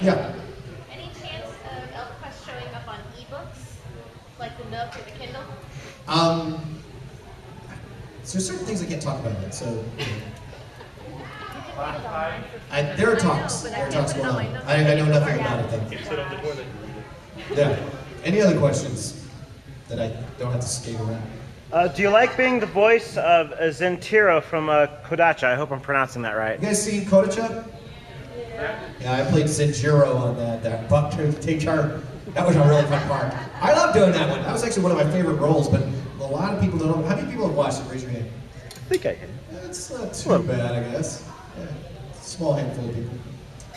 Yeah. Any chance of ElfQuest showing up on ebooks, like the Nook or the Kindle? So there's certain things I can't talk about yet, so. There There are talks. There are talks going on. I know nothing about it though. Sit on the toilet. Yeah. Any other questions that I don't have to skate around? Do you like being the voice of Zentiro from Kodacha? I hope I'm pronouncing that right. You guys seen Kodacha? Yeah, I played Zenjiro on that buck-toothed teacher. That was a really fun part. I love doing that one. That was actually one of my favorite roles, but a lot of people don't know. How many people have watched it? Raise your hand. I think I can. It's not too bad, I guess. Yeah, small handful of people.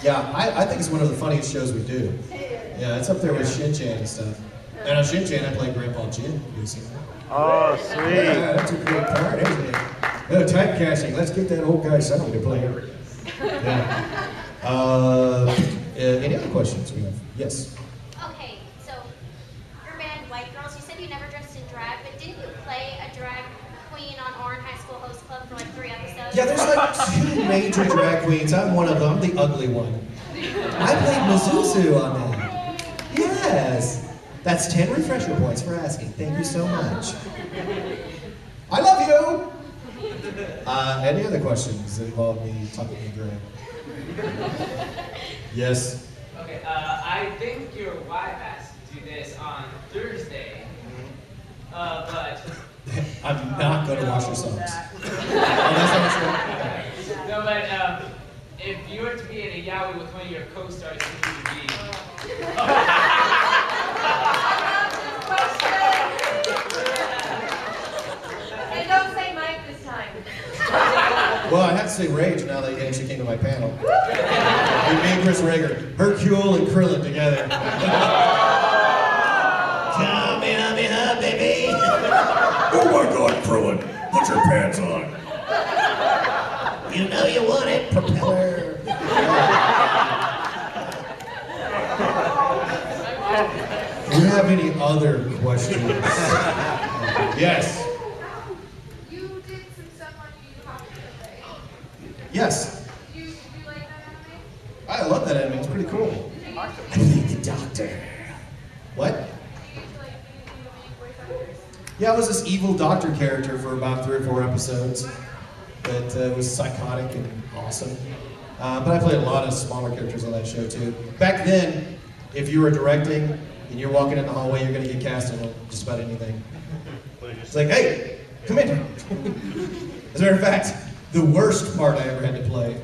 Yeah, I think it's one of the funniest shows we do. Yeah, it's up there with Shin-Chan and stuff. And on Shin-Chan, I play Grandpa Jin. Have you seen that? Oh, sweet. Yeah, that's a great part, isn't it? Typecasting. Let's get that old guy Sonny to play it. Yeah. Any other questions we have? Yes. Okay, so your band, White Girls, you said you never dressed in drag, but didn't you play a drag queen on Orange High School Host Club for like 3 episodes? Yeah, there's like 2 major drag queens. I'm one of them. I'm the ugly one. I played Mizuzu on that. Yes. That's 10 refresher points for asking. Thank you so much. I love you! Any other questions that involve me talking to Greg? Yes? Okay, I think your wife has to do this on Thursday. But... I'm not going to wash your socks. No, but if you were to be in a yaoi with one of your co-stars, who would you be? And don't say Mike this time. Well, I have to say Rage now that she came to my panel. And me and Chris Rager, Hercule and Krillin together. Come in, baby. Oh my God, Krillin, put your pants on. You know you want it, propeller. Do you have any other questions? Yes. You did some stuff on Yu Yu Hakusho. Yes. Did you like that anime? I love that anime. It's pretty cool. I think the doctor. What? Did you get to like be the main voice actors? Yeah, I was this evil doctor character for about 3 or 4 episodes that was psychotic and awesome. But I played a lot of smaller characters on that show too. Back then, if you were directing and you're walking in the hallway, you're going to get cast in just about anything. It's like, hey, come in. As a matter of fact, the worst part I ever had to play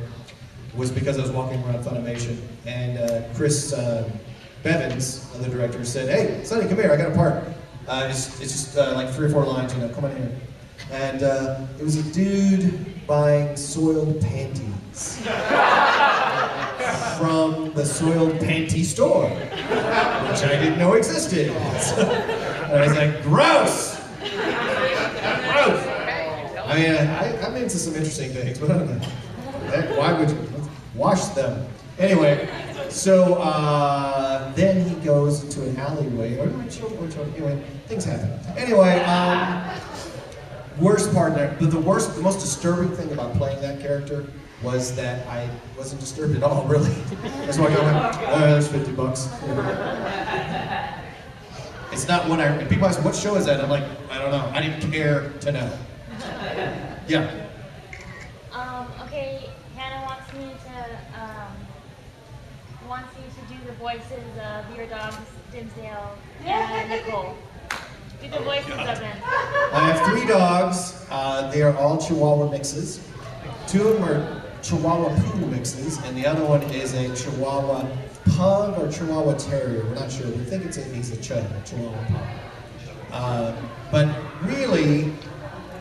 was because I was walking around Funimation, and Chris Bevins, the director, said, hey, Sonny, come here, I got a part. It's just like 3 or 4 lines, come on here. And it was a dude buying soiled panties from the soiled panty store, which I didn't know existed. And I was like, gross! Gross! I mean, I'm into some interesting things, but I don't know. Why would you? Wash them. Anyway, so then he goes into an alleyway, or anyway, things happen. Anyway, worst part there, but the most disturbing thing about playing that character was that I wasn't disturbed at all, really. That's why I go, there's $50. It's not when and people ask, what show is that? I'm like, I don't know. I didn't care to know. Yeah. Okay, Hannah wants you to do the voices of your dogs, Dimsdale and Nicole. Do the voices of them. I have 3 dogs. They are all Chihuahua mixes. 2 of them are Chihuahua Poodle mixes, and the other one is a Chihuahua Pug or Chihuahua Terrier. We're not sure. We think he's a Chihuahua Pug. But really,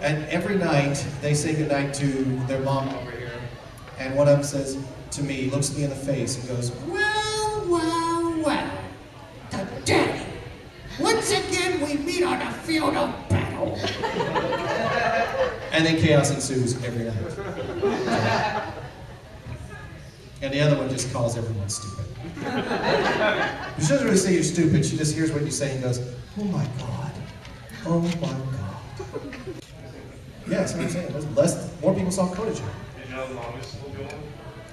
and every night they say goodnight to their mom over here, and one of them says to me, looks me in the face, and goes, well, the daddy. Once again, we meet on a field of battle. And then chaos ensues every night. And the other one just calls everyone stupid. She doesn't really say you're stupid, she just hears what you say and goes, oh my God, oh my God. Yeah, that's what I'm saying. More people saw Kodacha. Did you know the longest will go on?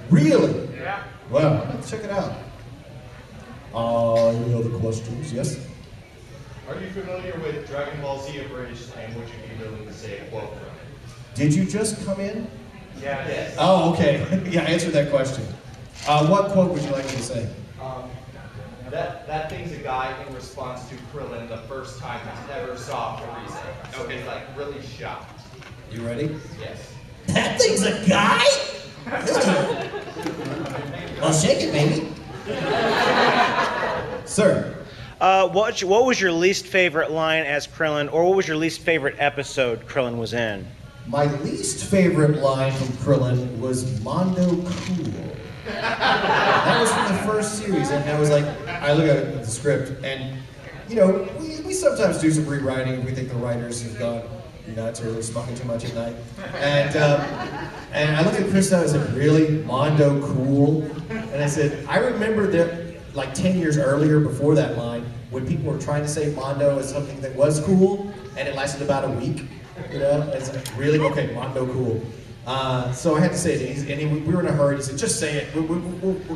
Really? Yeah. Wow, let's check it out. Any other questions? Yes? Are you familiar with Dragon Ball Z Abridged, and would you be willing to say a quote from it? Did you just come in? Yes. Oh, okay. Yeah, answer that question. What quote would you like me to say? That thing's a guy in response to Krillin the first time he ever saw Frieza. So he's like really shocked. You ready? Yes. That thing's a guy? Well, shake it, baby. Sir. What was your least favorite line as Krillin, or what was your least favorite episode Krillin was in? My least favorite line from Krillin was Mondo Cool. That was from the first series, and I was like, I look at the script, and you know, we sometimes do some rewriting if we think the writers have gone nuts or they're smoking too much at night. And I looked at Chris and I said, really? Mondo Cool? And I said, I remember that like 10 years earlier before that line, when people were trying to say Mondo as something that was cool, and it lasted about a week. You know, it's like, really? Okay, Mondo Cool. So I had to say it, and we were in a hurry. He said, just say it. We'll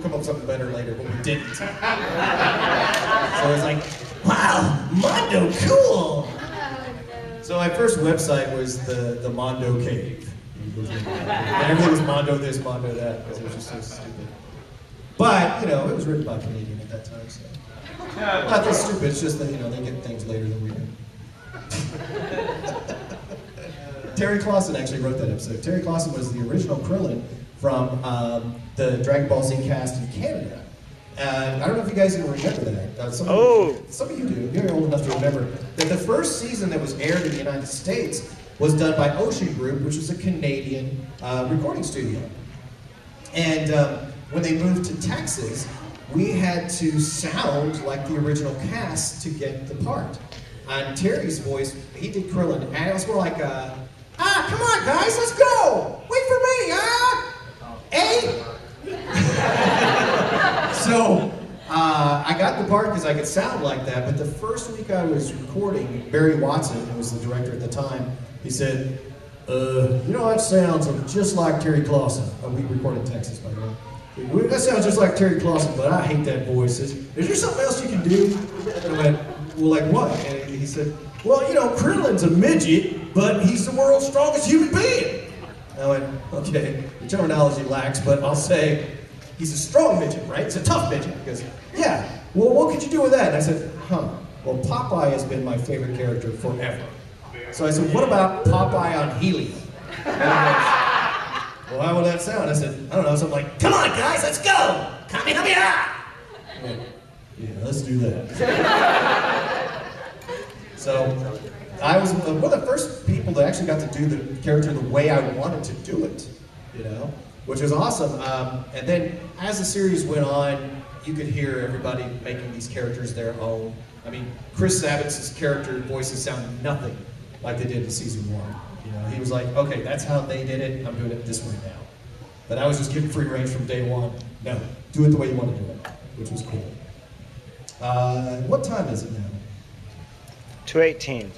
come up with something better later, but we didn't. So it's like, wow, Mondo Cool. So my first website was the Mondo Cave. And everything was Mondo this, Mondo that, because it was just so stupid. But, you know, it was written by a Canadian at that time, so. Not that stupid, it's just that, you know, they get things later than we do. Terry Clausen actually wrote that episode. Terry Clausen was the original Krillin from the Dragon Ball Z cast in Canada. I don't know if you guys even remember that. Some of you do. You're old enough to remember that the first season that was aired in the United States was done by Ocean Group, which was a Canadian recording studio. And when they moved to Texas, we had to sound like the original cast to get the part. And Terry's voice, he did Krillin, and it was more like, come on guys, let's go! Wait for me, eh? So, I got the part because I could sound like that, but the first week I was recording, Barry Watson, who was the director at the time, he said, you know, that sounds just like Terry Clausen. We recorded in Texas, by the way. That sounds just like Terry Clausen, but I hate that voice. Is there something else you can do? And I went, well, like what? And he said, well, you know, Krillin's a midget, but he's the world's strongest human being. I went, okay, the terminology lacks, but I'll say, he's a strong midget, right? It's a tough midget. He goes, yeah, well, what could you do with that? And I said, well, Popeye has been my favorite character forever. So I said, what about Popeye on helium? And he goes, well, how would that sound? I said, I don't know. So I'm like, come on, guys, let's go! Kamehameha! Yeah, let's do that. So I was one of the first people that actually got to do the character the way I wanted to do it, you know, which was awesome. And then as the series went on, you could hear everybody making these characters their own. I mean, Chris Sabat's character voices sound nothing like they did in season 1. You know, he was like, okay, that's how they did it, I'm doing it this way now. But I was just given free range from day one. No, do it the way you want to do it, which was cool. What time is it now? 2:18.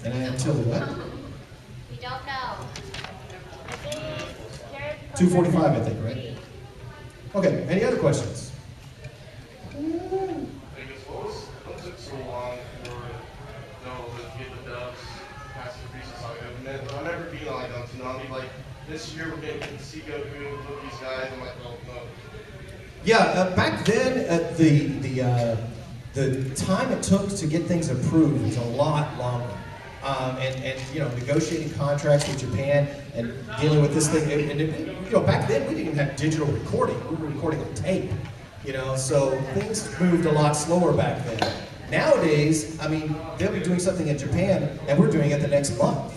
And until what? We don't know. I think Jared 2:45, I think, right? Okay, any other questions? What took so long for to get the dubs past the Frieza saga? And then I'll never be like on Tsunami, like this year we're getting to see Goku with these guys. I'm like, well, no. Yeah, back then, the time it took to get things approved was a lot longer. And you know, negotiating contracts with Japan and dealing with this thing. And you know, back then we didn't even have digital recording. We were recording on tape. You know, so things moved a lot slower back then. Nowadays, I mean, they'll be doing something in Japan, and we're doing it the next month.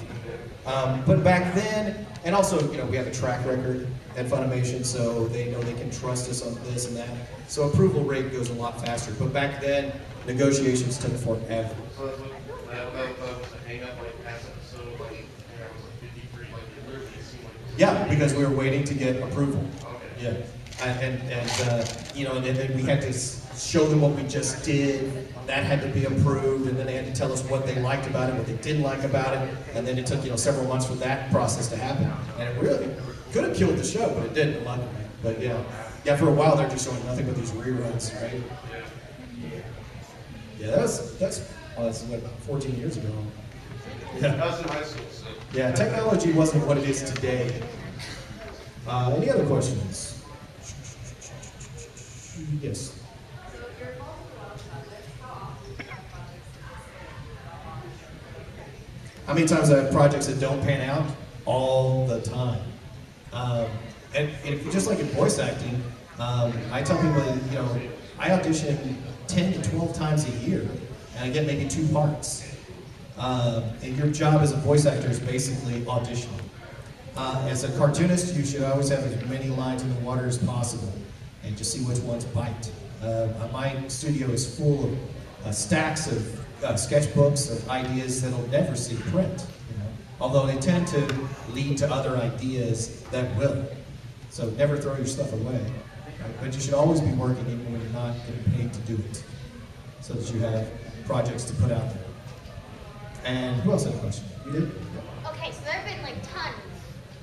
But back then, and also, you know, we have a track record at Funimation, so they know they can trust us on this and that. So approval rate goes a lot faster. But back then, negotiations took forever. So that was a hang up, like past episode, like I was like 53, like it literally seemed like. Yeah, because we were waiting to get approval. Okay. Yeah. And you know, and then we had to show them what we just did. That had to be approved, and then they had to tell us what they liked about it, what they didn't like about it, and then it took, you know, several months for that process to happen. And it really could have killed the show, but it didn't, luckily. But yeah, for a while they're just showing nothing but these reruns, right? Yeah, that's what, about 14 years ago. I Yeah. was in high school, so. Yeah, technology wasn't what it is today. Any other questions? Yes. So if you're involved in a lot of projects, how often do you have projects How many times I have projects that don't pan out? All the time. And just like in voice acting, I tell people, you know, I audition 10 to 12 times a year, and I get maybe 2 parts. And your job as a voice actor is basically auditioning. As a cartoonist, you should always have as many lines in the water as possible, and just see which ones bite. My studio is full of stacks of sketchbooks of ideas that'll never see print. You know? Although they tend to lead to other ideas that will. So never throw your stuff away. Right? But you should always be working even when you're not getting paid to do it, so that you have projects to put out there. And who else had a question? You did? Okay, so there have been like tons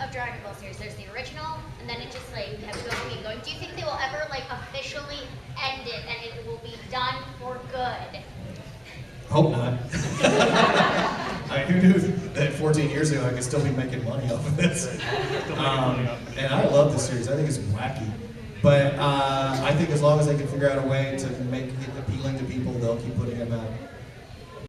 of Dragon Ball series. There's the original, and then it just like kept going and going. Do you think they will ever like officially end it and it will be done for good? Hope not. Who knew that 14 years ago I could still be making money off of this? And I love the series. I think it's wacky. But I think as long as they can figure out a way to make it appealing to people, they'll keep putting them out.